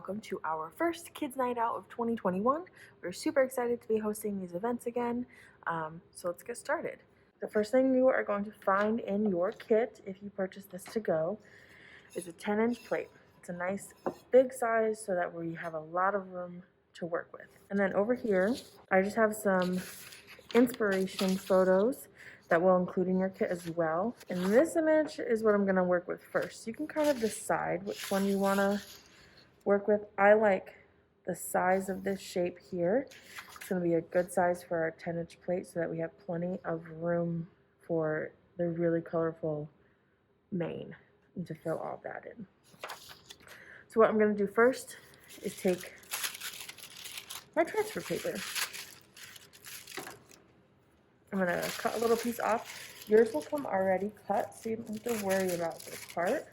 welcome to our first Kids Night Out of 2021. We're super excited to be hosting these events again, so let's get started. The first thing you are going to find in your kit, if you purchase this to go, is a 10-inch plate. It's a nice big size so that we have a lot of room to work with. And then over here, I just have some inspiration photos that will include in your kit as well. And this image is what I'm going to work with first. You can kind of decide which one you want to work with. I like the size of this shape here. It's going to be a good size for our 10-inch plate so that we have plenty of room for the really colorful mane and to fill all that in. So what I'm going to do first is take my transfer paper. I'm going to cut a little piece off. Yours will come already cut, so you don't have to worry about this part.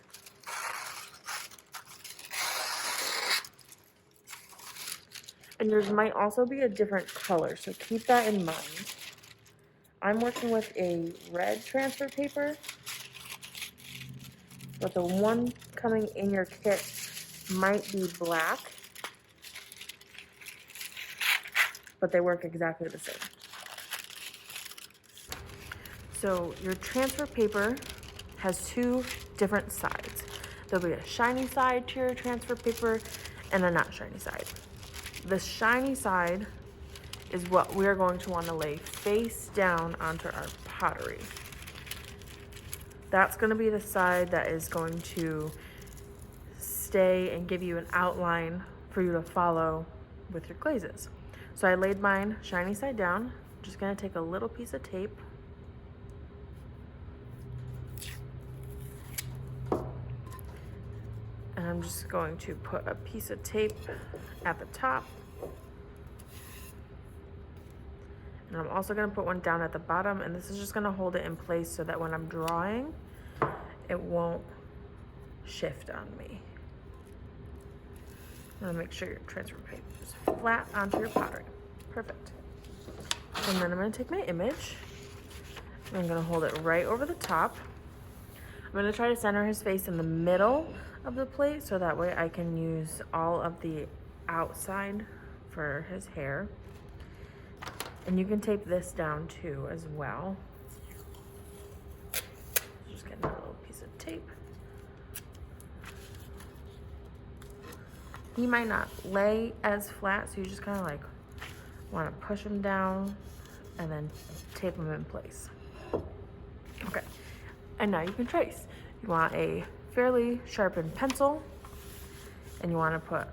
And yours might also be a different color, so keep that in mind. I'm working with a red transfer paper, but the one coming in your kit might be black, but they work exactly the same. So your transfer paper has two different sides. There'll be a shiny side to your transfer paper and a not shiny side. The shiny side is what we're going to want to lay face down onto our pottery. That's going to be the side that is going to stay and give you an outline for you to follow with your glazes. So I laid mine shiny side down. I'm just going to take a little piece of tape and I'm just going to put a piece of tape at the top. And I'm also going to put one down at the bottom, and this is just going to hold it in place so that when I'm drawing, it won't shift on me. I'm going to make sure your transfer paper is flat onto your pottery. Perfect. And then I'm going to take my image, and I'm going to hold it right over the top. I'm going to try to center his face in the middle of the plate so that way I can use all of the outside for his hair. And you can tape this down too as well. Just getting a little piece of tape. He might not lay as flat, so you just kind of like want to push him down and then tape him in place. Okay, and now you can trace. You want a fairly sharpened pencil, and you want to put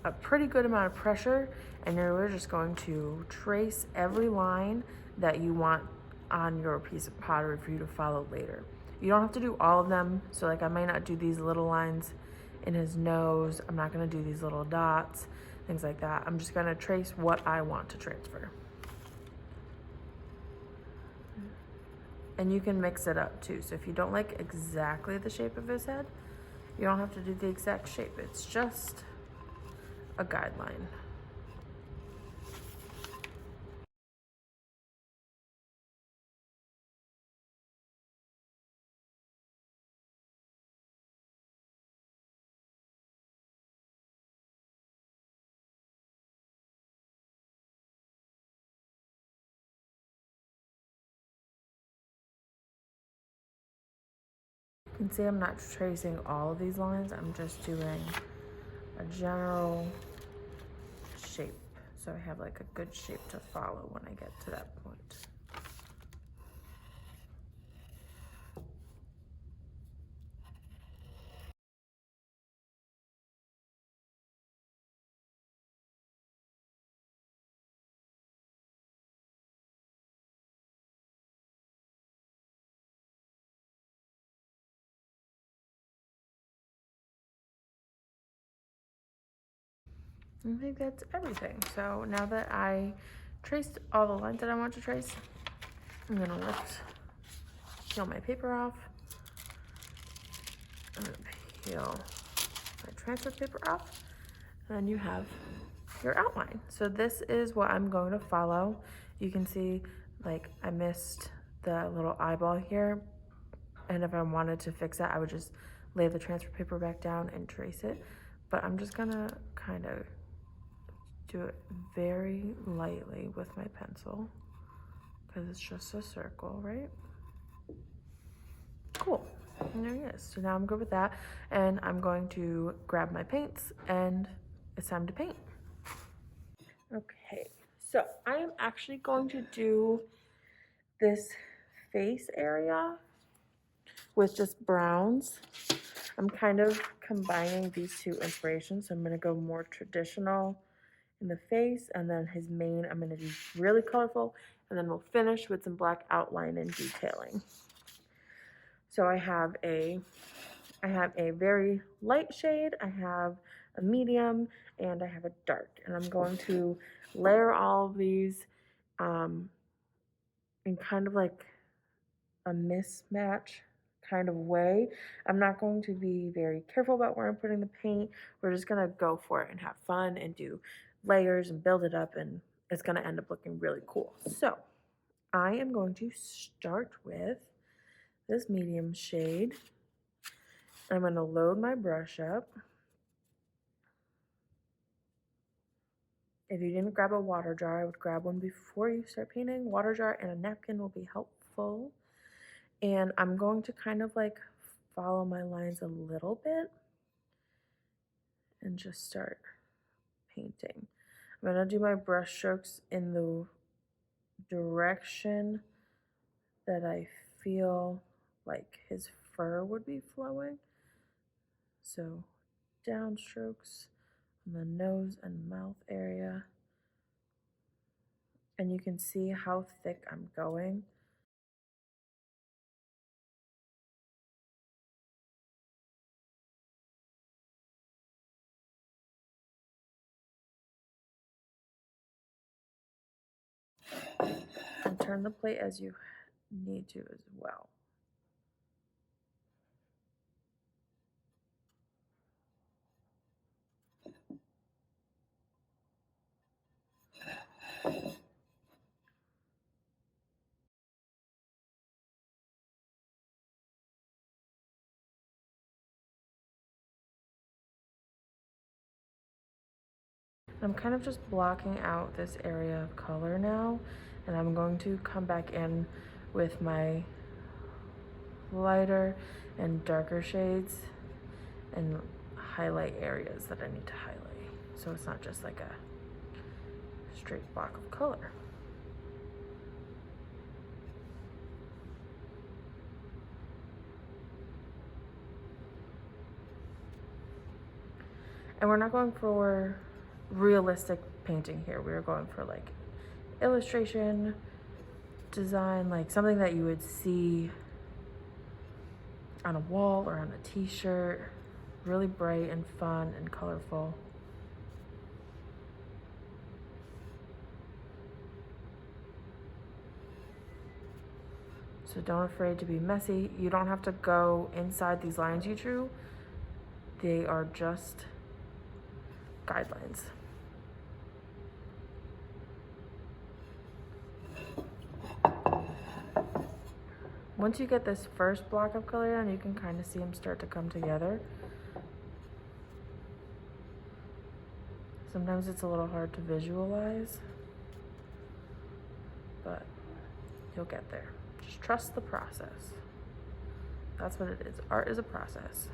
a pretty good amount of pressure, and we're just going to trace every line that you want on your piece of pottery for you to follow later. You don't have to do all of them, so like I might not do these little lines in his nose. I'm not going to do these little dots, things like that. I'm just going to trace what I want to transfer. And you can mix it up too. So if you don't like exactly the shape of his head, you don't have to do the exact shape. It's just a guideline. You can see I'm not tracing all of these lines. I'm just doing a general shape. So I have like a good shape to follow when I get to that point. I think that's everything. So now that I traced all the lines that I want to trace, I'm gonna peel my paper off. I'm gonna peel my transfer paper off, and then you have your outline. So this is what I'm going to follow. You can see like I missed the little eyeball here, and if I wanted to fix that, I would just lay the transfer paper back down and trace it. but I'm just gonna kind of do it very lightly with my pencil because it's just a circle, right? Cool. And there he is. So now I'm good with that, and I'm going to grab my paints, and it's time to paint. Okay, so I am actually going to do this face area with just browns. I'm kind of combining these two inspirations, so I'm going to go more traditional in the face, and then his mane I'm going to do really colorful, and then we'll finish with some black outline and detailing. So I have a very light shade, I have a medium, and I have a dark, and I'm going to layer all of these in kind of like a mismatch kind of way. I'm not going to be very careful about where I'm putting the paint. We're just gonna go for it and have fun and do layers and build it up, and it's gonna end up looking really cool. So I am going to start with this medium shade. I'm gonna load my brush up. If you didn't grab a water jar, I would grab one before you start painting. Water jar and a napkin will be helpful. And I'm going to kind of like follow my lines a little bit and just start painting. I'm going to do my brush strokes in the direction that I feel like his fur would be flowing. So down strokes on the nose and mouth area. And you can see how thick I'm going. And turn the plate as you need to as well. I'm kind of just blocking out this area of color now, and I'm going to come back in with my lighter and darker shades and highlight areas that I need to highlight, so it's not just like a straight block of color. And we're not going for realistic painting here. We're going for like illustration, design, like something that you would see on a wall or on a t-shirt. Really bright and fun and colorful. So don't afraid to be messy. You don't have to go inside these lines you drew. They are just guidelines. Once you get this first block of color in, you can kind of see them start to come together. Sometimes it's a little hard to visualize, but you'll get there. Just trust the process. That's what it is. Art is a process.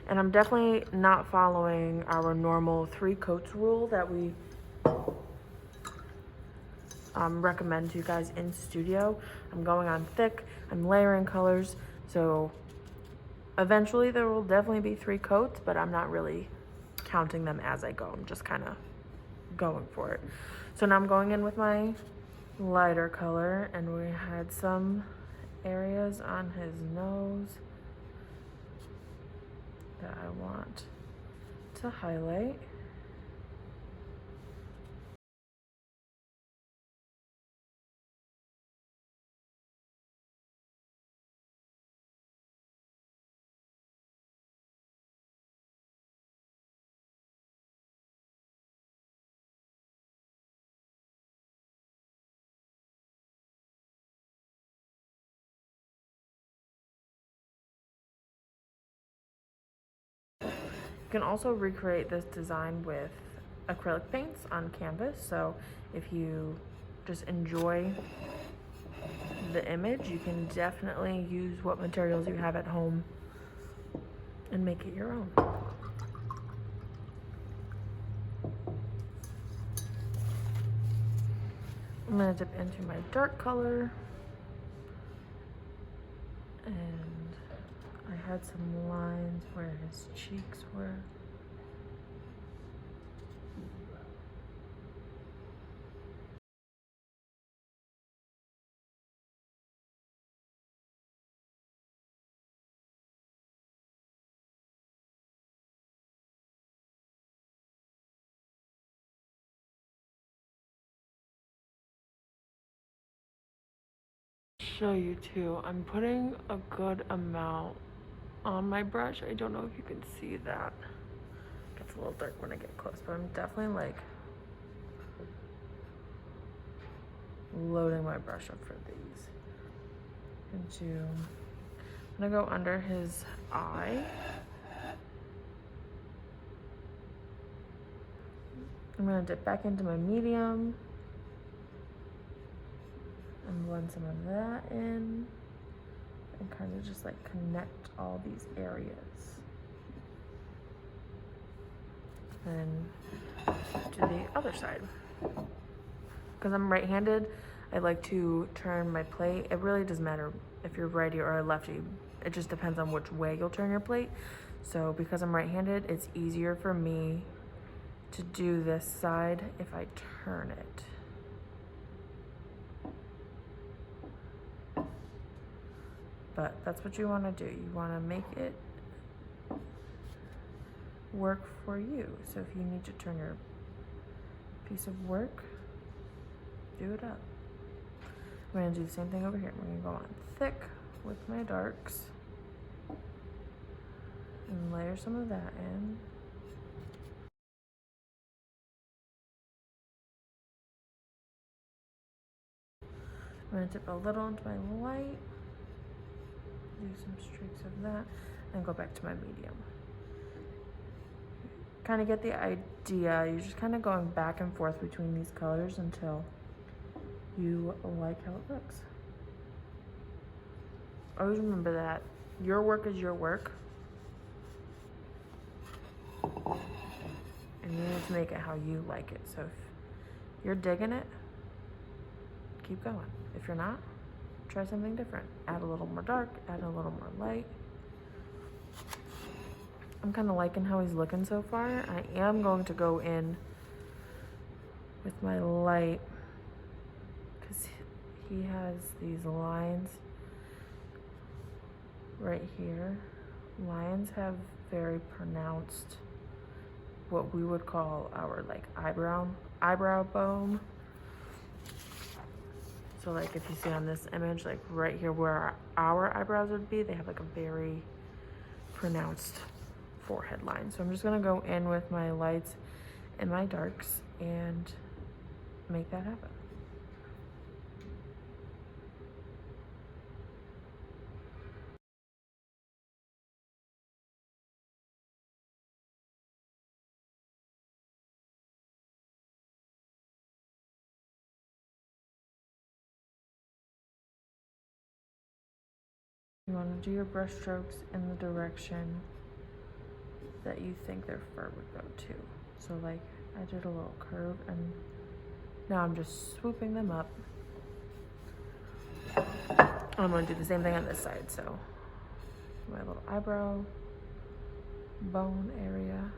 And I'm definitely not following our normal 3 coats rule that we recommend to you guys in studio. I'm going on thick, I'm layering colors, so eventually there will definitely be 3 coats, but I'm not really counting them as I go. I'm just kind of going for it. So now I'm going in with my lighter color, and we had some areas on his nose that I want to highlight. can also recreate this design with acrylic paints on canvas. So if you just enjoy the image, you can definitely use what materials you have at home and make it your own. I'm gonna dip into my dark color, and I had some lines where his cheeks were. Show you too. I'm putting a good amount on my brush. I don't know if you can see that. It gets a little dark when I get close, but I'm definitely like loading my brush up for these. I'm gonna go under his eye. I'm gonna dip back into my medium and blend some of that in and kind of just like connect all these areas. And do the other side. Because I'm right-handed, I like to turn my plate. It really doesn't matter if you're righty or lefty. It just depends on which way you'll turn your plate. So because I'm right-handed, it's easier for me to do this side if I turn it. But that's what you want to do. You want to make it work for you. So if you need to turn your piece of work, do it up. I'm going to do the same thing over here. I'm going to go on thick with my darks and layer some of that in. I'm going to dip a little into my light, do some streaks of that, and go back to my medium. Kind of get the idea. You're just kind of going back and forth between these colors until you like how it looks. Always remember that your work is your work, and you need to make it how you like it. So if you're digging it, keep going. If you're not, try something different. Add a little more dark, add a little more light. I'm kind of liking how he's looking so far. I am going to go in with my light because he has these lines right here. Lions have very pronounced, what we would call our like eyebrow bone. So like if you see on this image, like right here where our eyebrows would be, they have like a very pronounced forehead line. So I'm just gonna go in with my lights and my darks and make that happen. You want to do your brush strokes in the direction that you think their fur would go to. So like I did a little curve and now I'm just swooping them up. I'm going to do the same thing on this side. So my little eyebrow bone area.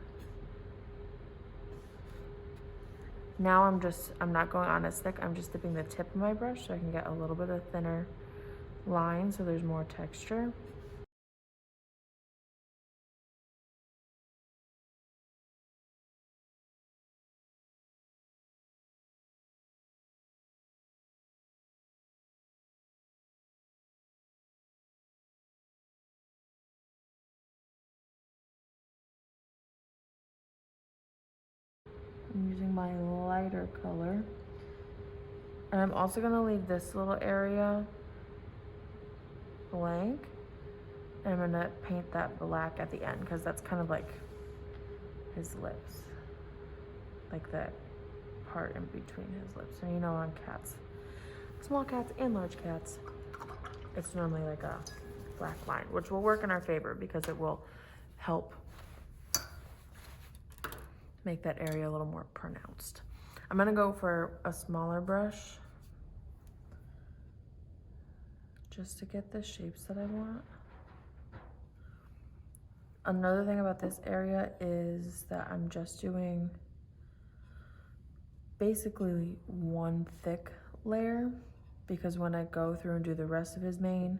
Now I'm not going on as thick. I'm just dipping the tip of my brush so I can get a little bit of thinner line so there's more texture. I'm using my lighter color. And I'm also gonna leave this little area blank. And I'm gonna paint that black at the end because that's kind of like his lips, like that part in between his lips. So you know, on cats, small cats and large cats, it's normally like a black line, which will work in our favor because it will help make that area a little more pronounced. I'm gonna go for a smaller brush just to get the shapes that I want. Another thing about this area is that I'm just doing basically one thick layer, because when I go through and do the rest of his mane,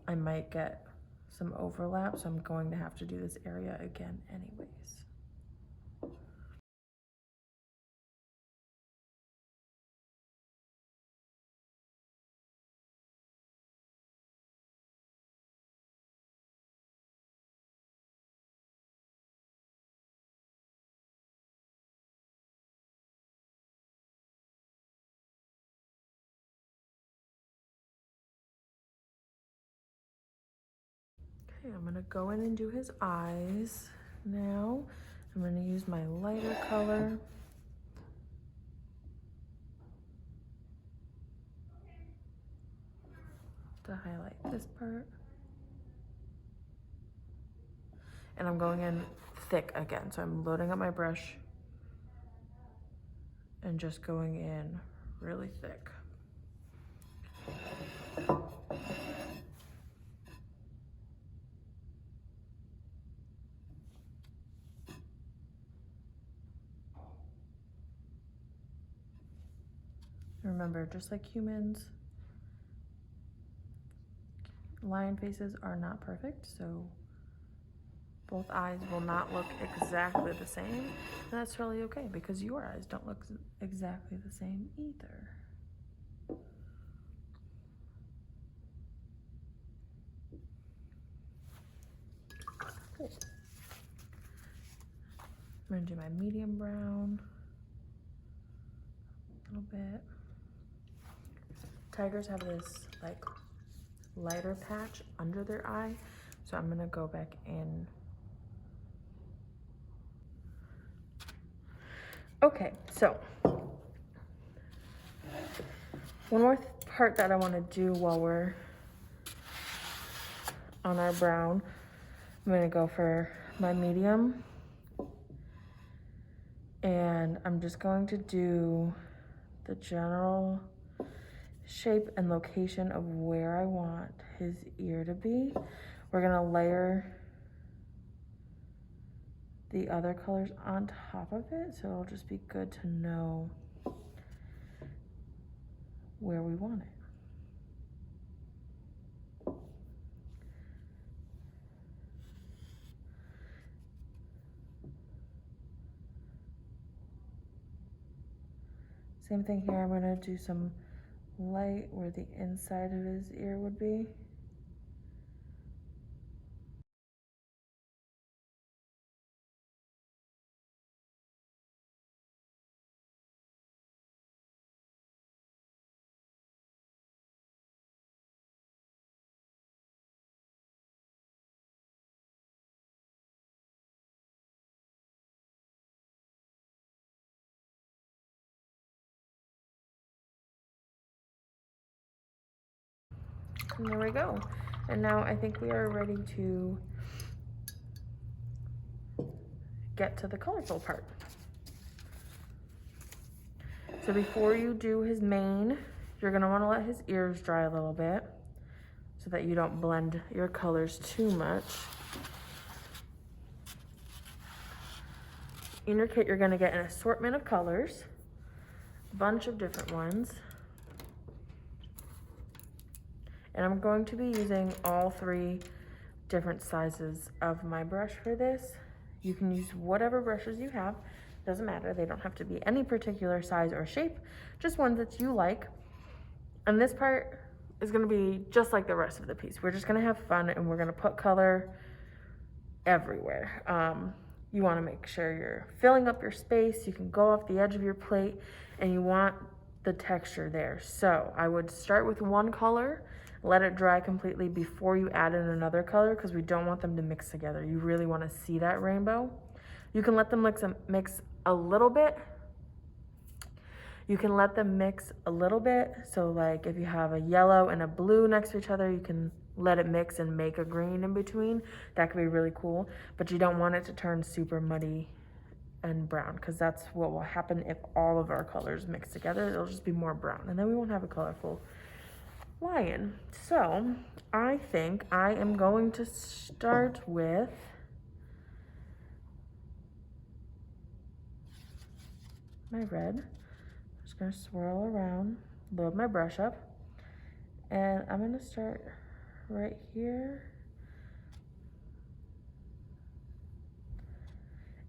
I might get some overlap, so I'm going to have to do this area again anyways. Okay, I'm gonna go in and do his eyes now. I'm gonna use my lighter color. To highlight this part. And I'm going in thick again. So I'm loading up my brush and just going in really thick. Remember, just like humans, lion faces are not perfect, so both eyes will not look exactly the same. And that's totally okay, because your eyes don't look exactly the same either. Good. I'm gonna do my medium brown a little bit. Tigers have this like lighter patch under their eye, so I'm gonna go back in. Okay, so one more part that I want to do while we're on our brown, I'm gonna go for my medium, and I'm just going to do the general shape and location of where I want his ear to be. We're gonna layer the other colors on top of it, so it'll just be good to know where we want it. Same thing here, I'm gonna do some light where the inside of his ear would be. And there we go. And now I think we are ready to get to the colorful part. So before you do his mane, you're gonna wanna let his ears dry a little bit so that you don't blend your colors too much. In your kit, you're gonna get an assortment of colors, a bunch of different ones. And I'm going to be using all 3 different sizes of my brush for this. You can use whatever brushes you have, doesn't matter. They don't have to be any particular size or shape, just ones that you like. And this part is gonna be just like the rest of the piece. We're just gonna have fun and we're gonna put color everywhere. You wanna make sure you're filling up your space. You can go off the edge of your plate and you want the texture there. So I would start with one color, let it dry completely before you add in another color, because we don't want them to mix together. You really want to see that rainbow. You can let them mix a little bit. You can let them mix a little bit. So like if you have a yellow and a blue next to each other, you can let it mix and make a green in between. That could be really cool, but you don't want it to turn super muddy and brown, because that's what will happen if all of our colors mix together. It'll just be more brown, and then we won't have a colorful lion. So I think I am going to start with my red. I'm just gonna swirl around, load my brush up, and I'm gonna start right here.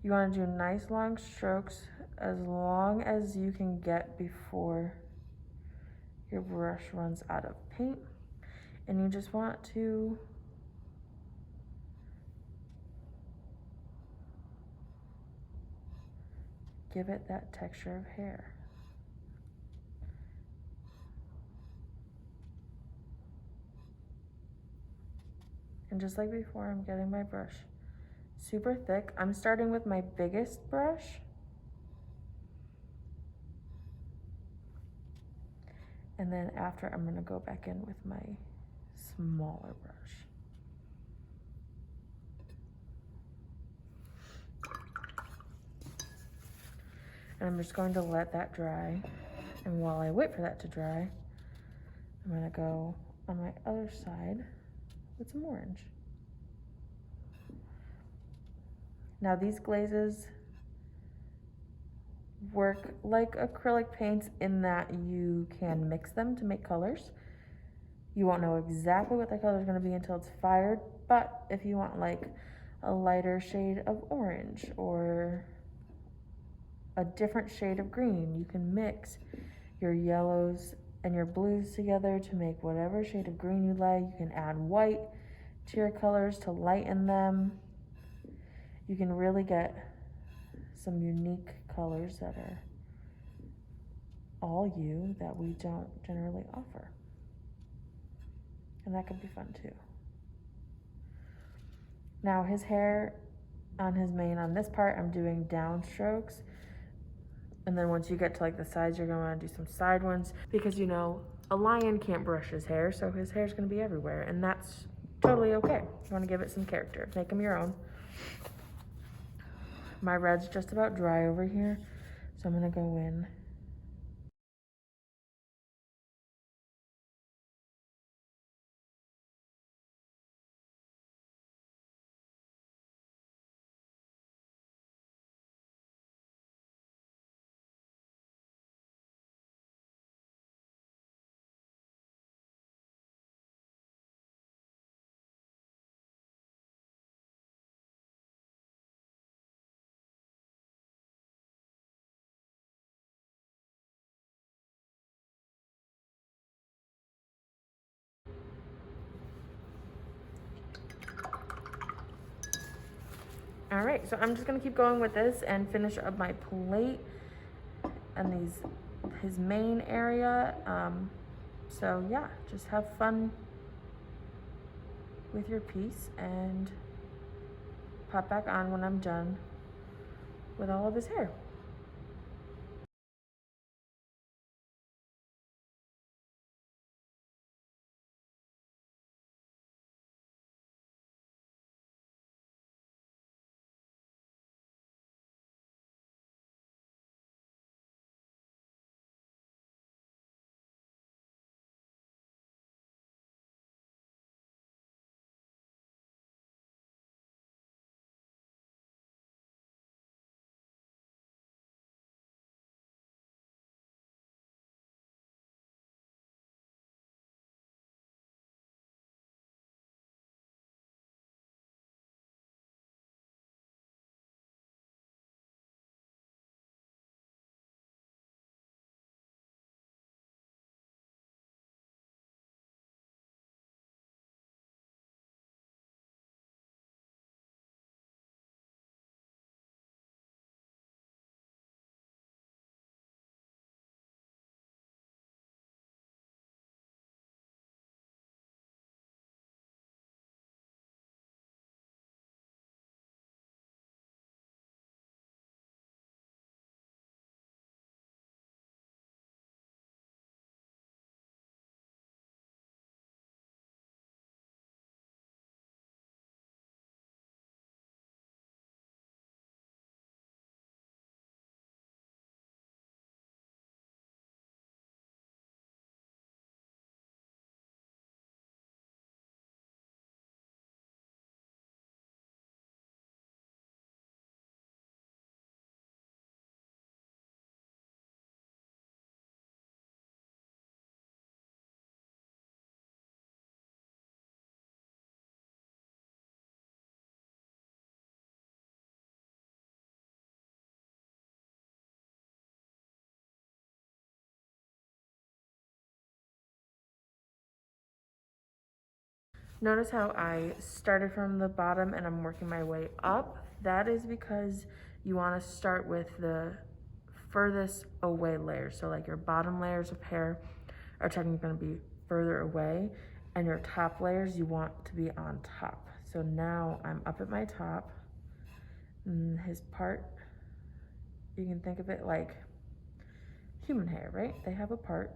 You want to do nice long strokes as long as you can get before your brush runs out of paint. And you just want to give it that texture of hair. And just like before, I'm getting my brush super thick. I'm starting with my biggest brush. And then after, I'm gonna go back in with my smaller brush. And I'm just going to let that dry. And while I wait for that to dry, I'm gonna go on my other side with some orange. Now these glazes work like acrylic paints in that you can mix them to make colors. You won't know exactly what the color is going to be until it's fired, but if you want like a lighter shade of orange or a different shade of green, you can mix your yellows and your blues together to make whatever shade of green you like. You can add white to your colors to lighten them. You can really get some unique colors that are all you that we don't generally offer. And that could be fun too. Now his hair on his mane, on this part, I'm doing down strokes. And then once you get to like the sides, you're gonna wanna do some side ones, because you know, a lion can't brush his hair, so his hair's gonna be everywhere, and that's totally okay. You wanna give it some character, make them your own. My red's just about dry over here, so I'm gonna go in All right, so I'm just gonna keep going with this and finish up my plate and his main area. So yeah, just have fun with your piece and pop back on when I'm done with all of his hair. Notice how I started from the bottom and I'm working my way up. That is because you want to start with the furthest away layers. So like your bottom layers of hair are technically going to be further away, and your top layers you want to be on top. So now I'm up at my top, and his part, you can think of it like human hair, right? They have a part.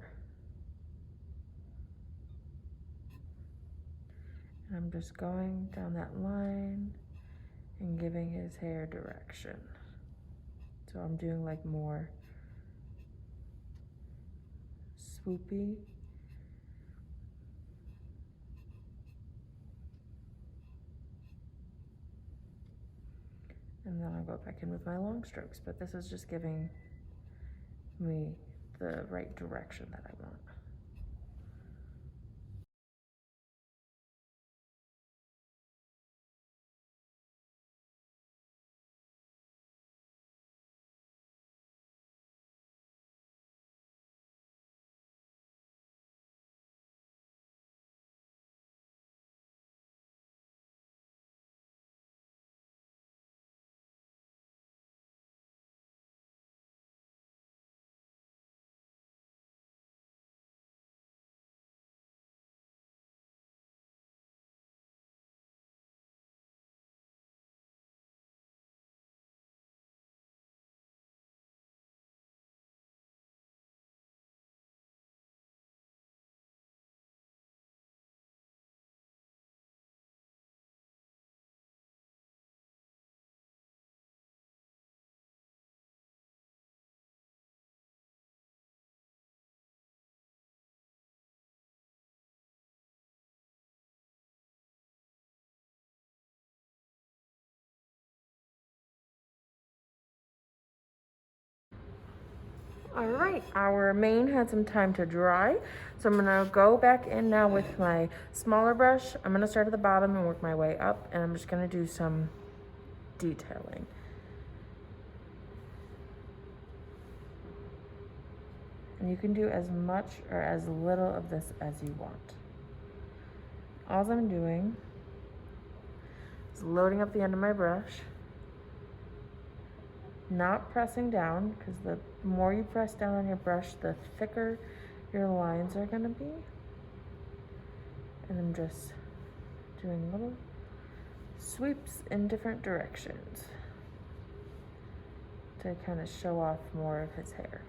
And I'm just going down that line and giving his hair direction. So I'm doing like more swoopy. And then I'll go back in with my long strokes, but this is just giving me the right direction that I want. All right, our mane had some time to dry, so I'm gonna go back in now with my smaller brush. I'm gonna start at the bottom and work my way up, and I'm just gonna do some detailing. And you can do as much or as little of this as you want. All I'm doing is loading up the end of my brush, not pressing down, because the more you press down on your brush, the thicker your lines are gonna be. And I'm just doing little sweeps in different directions to kind of show off more of his hair.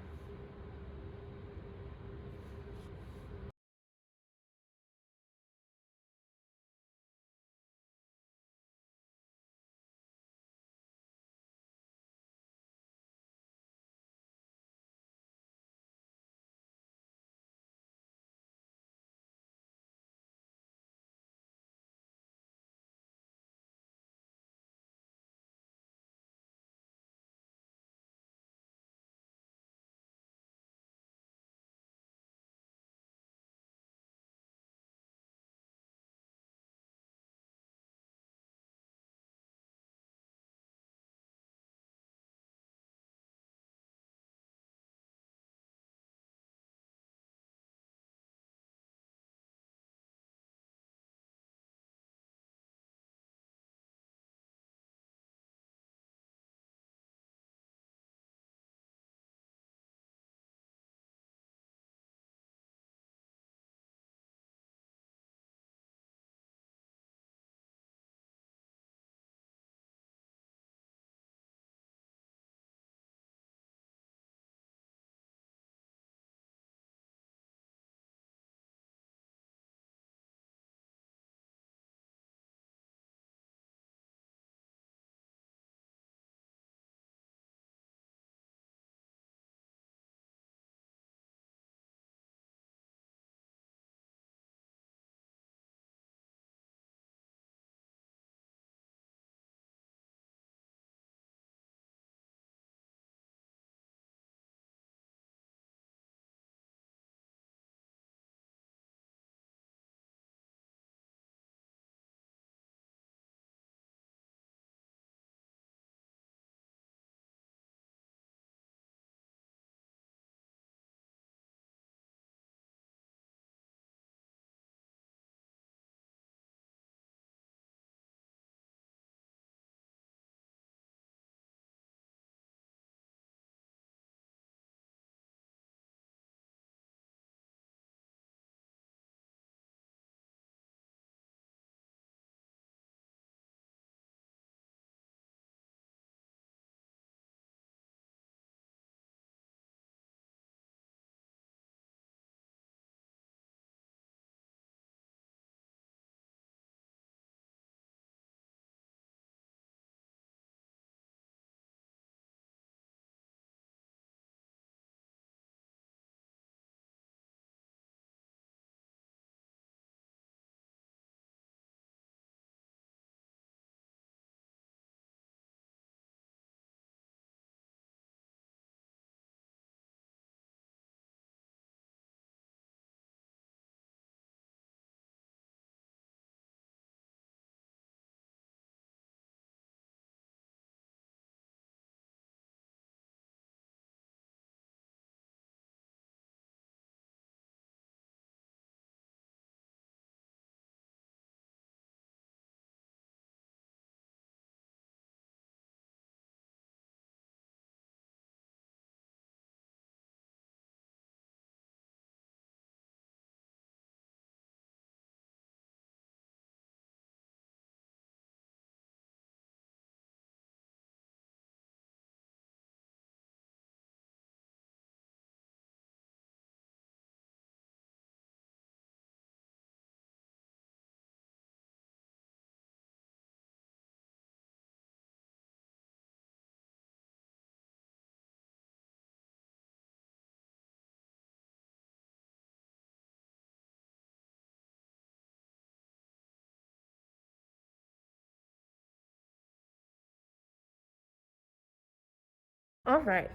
All right,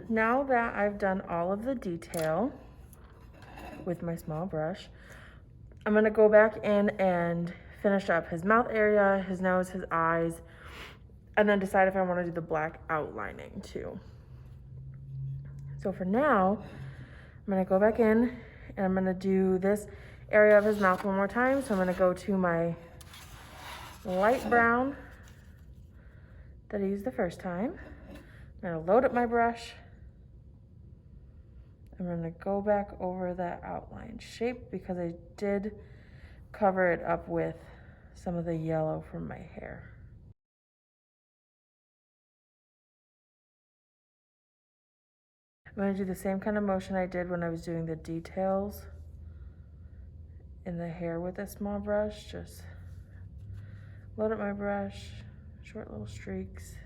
now that I've done all of the detail with my small brush, I'm gonna go back in and finish up his mouth area, his nose, his eyes, and then decide if I wanna do the black outlining too. So for now, I'm gonna go back in and I'm gonna do this area of his mouth one more time. So I'm gonna go to my light brown that I used the first time. I'm gonna load up my brush. I'm gonna go back over that outline shape because I did cover it up with some of the yellow from my hair. I'm gonna do the same kind of motion I did when I was doing the details in the hair with a small brush. Just load up my brush, short little streaks.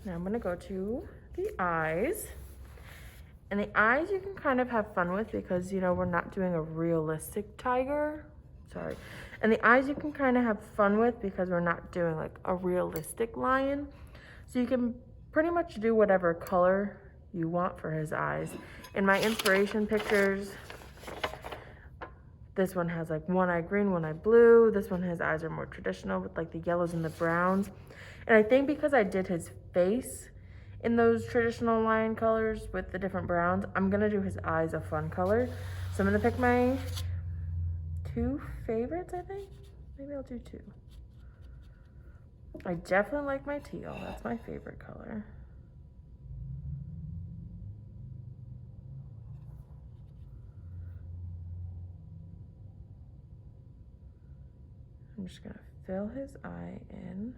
Now I'm gonna go to the eyes. And the eyes you can kind of have fun with because, you know, we're not doing a realistic tiger. Sorry. And the eyes you can kind of have fun with because we're not doing like a realistic lion. So you can pretty much do whatever color you want for his eyes. In my inspiration pictures, this one has like one eye green, one eye blue. This one, his eyes are more traditional with like the yellows and the browns. And I think because I did his face in those traditional lion colors with the different browns, I'm gonna do his eyes a fun color. So I'm gonna pick my two favorites, I think. Maybe I'll do two. I definitely like my teal. That's my favorite color. I'm just gonna fill his eye in.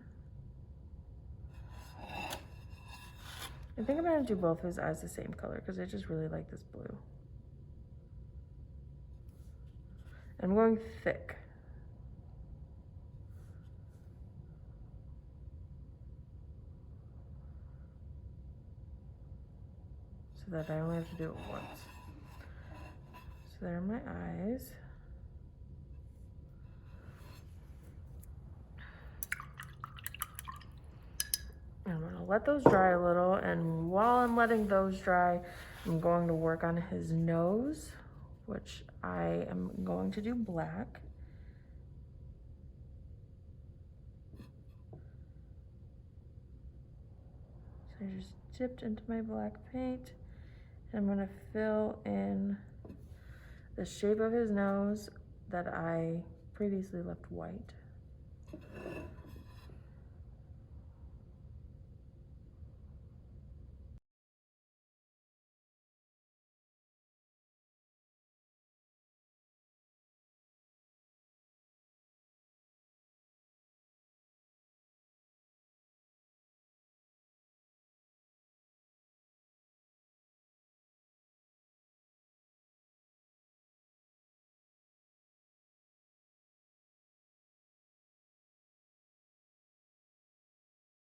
I think I'm gonna do both of his eyes the same color because I just really like this blue. I'm going thick. So that I only have to do it once. So there are my eyes. I'm gonna let those dry a little, and while I'm letting those dry, I'm going to work on his nose, which I am going to do black. So I just dipped into my black paint, and I'm gonna fill in the shape of his nose that I previously left white.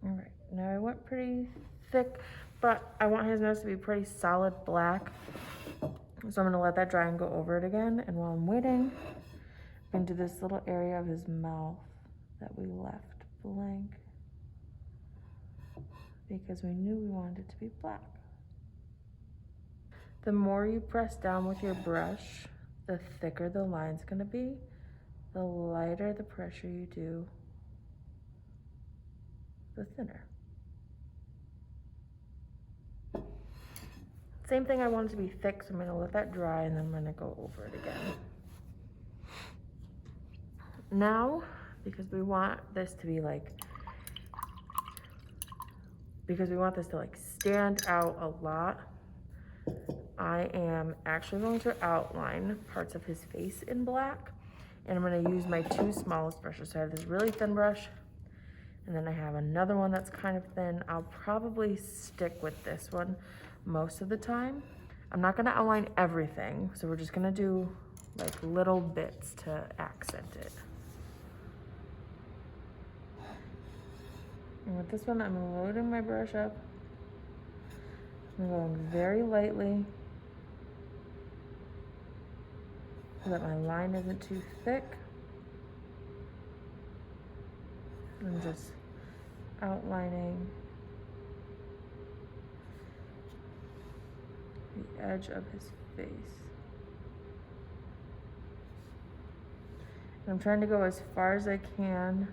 All right, now I went pretty thick, but I want his nose to be pretty solid black. So I'm gonna let that dry and go over it again. And while I'm waiting, I'm gonna do this little area of his mouth that we left blank because we knew we wanted it to be black. The more you press down with your brush, the thicker the line's gonna be. The lighter the pressure you do, the thinner. Same thing, I want it to be thick, so I'm gonna let that dry and then I'm gonna go over it again. Now, because we want this to be like, stand out a lot, I am actually going to outline parts of his face in black, and I'm gonna use my two smallest brushes. So I have this really thin brush, and then I have another one that's kind of thin. I'll probably stick with this one most of the time. I'm not gonna outline everything, so we're just gonna do like little bits to accent it. And with this one, I'm loading my brush up. I'm going very lightly so that my line isn't too thick. I'm just outlining the edge of his face. And I'm trying to go as far as I can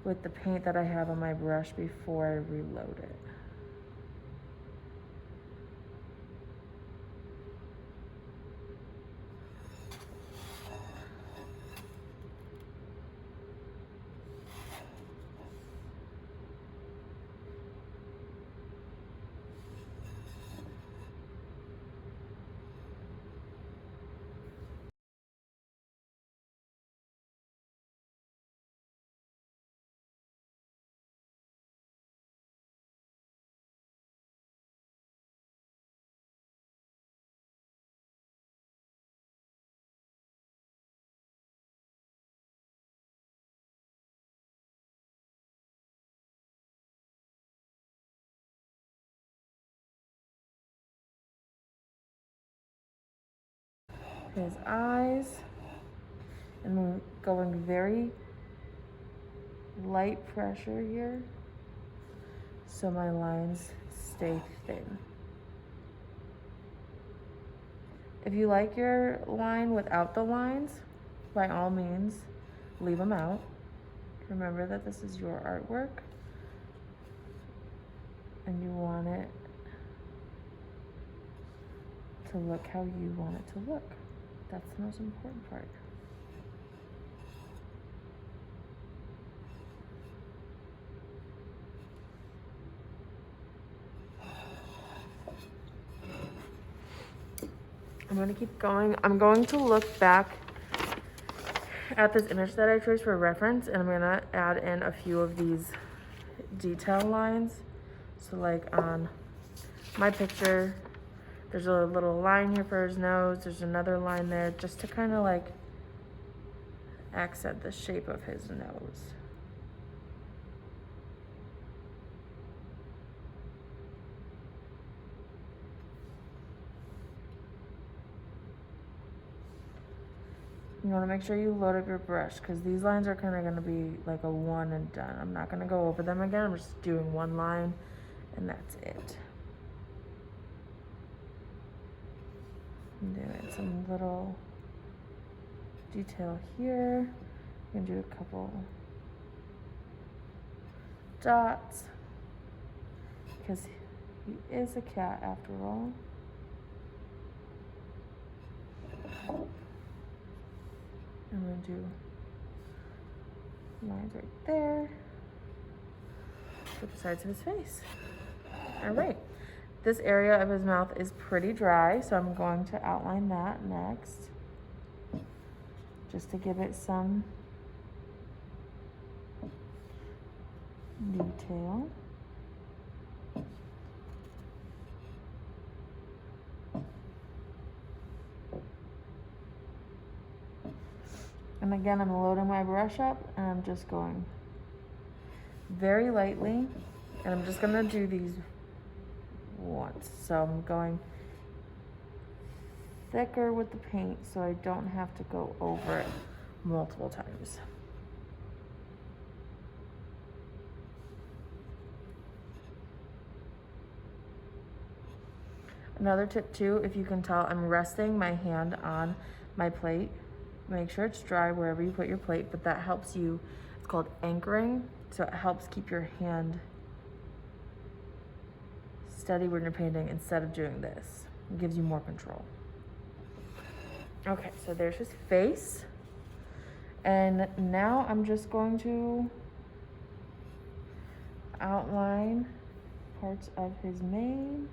with the paint that I have on my brush before I reload it. His eyes, and I'm going very light pressure here so my lines stay thin. If you like your line without the lines, by all means, leave them out. Remember that this is your artwork and you want it to look how you want it to look. That's the most important part. I'm going to keep going. I'm going to look back at this image that I traced for reference, and I'm going to add in a few of these detail lines. So like on my picture, there's a little line here for his nose. There's another line there just to kind of like accent the shape of his nose. You want to make sure you load up your brush because these lines are kind of going to be like a one and done. I'm not going to go over them again. I'm just doing one line and that's it. I'm doing some little detail here. I'm going to do a couple dots because he is a cat after all. I'm going to do lines right there for the sides of his face. All right. This area of his mouth is pretty dry, so I'm going to outline that next, just to give it some detail. And again, I'm loading my brush up and I'm just going very lightly, and I'm just gonna do these once. So I'm going thicker with the paint so I don't have to go over it multiple times. Another tip too, if you can tell, I'm resting my hand on my plate. Make sure it's dry wherever you put your plate, but that helps you, it's called anchoring, so it helps keep your hand steady when you're painting instead of doing this. It gives you more control. Okay, so there's his face. And now I'm just going to outline parts of his mane.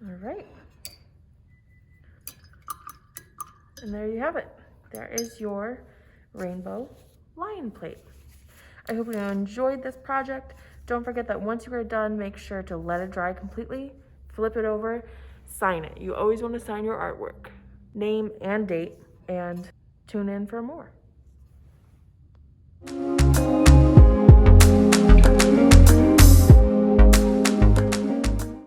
All right. And there you have it. There is your rainbow lion plate. I hope you enjoyed this project. Don't forget that once you are done, make sure to let it dry completely, flip it over, sign it. You always want to sign your artwork, name and date, and tune in for more.